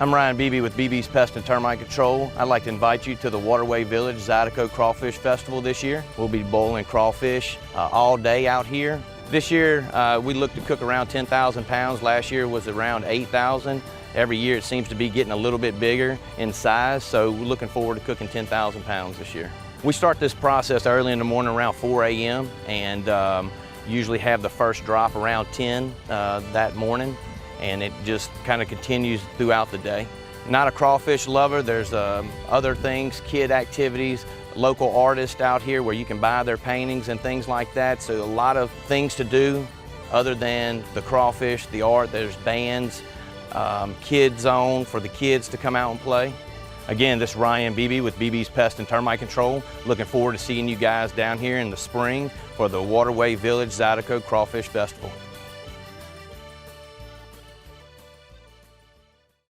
I'm Ryan Beebe with Beebe's Pest and Termite Control. I'd like to invite you to the Waterway Village Zydeco Crawfish Festival this year. We'll be boiling crawfish all day out here. This year we look to cook around 10,000 pounds. Last year was around 8,000. Every year it seems to be getting a little bit bigger in size, so we're looking forward to cooking 10,000 pounds this year. We start this process early in the morning around 4 a.m. and usually have the first drop around 10 that morning, and it just kind of continues throughout the day. Not a crawfish lover, there's other things, kid activities, local artists out here where you can buy their paintings and things like that, so a lot of things to do other than the crawfish, the art. There's bands, kid zone for the kids to come out and play. Again, this is Ryan Beebe with Beebe's Pest and Termite Control. Looking forward to seeing you guys down here in the spring for the Waterway Village Zydeco Crawfish Festival.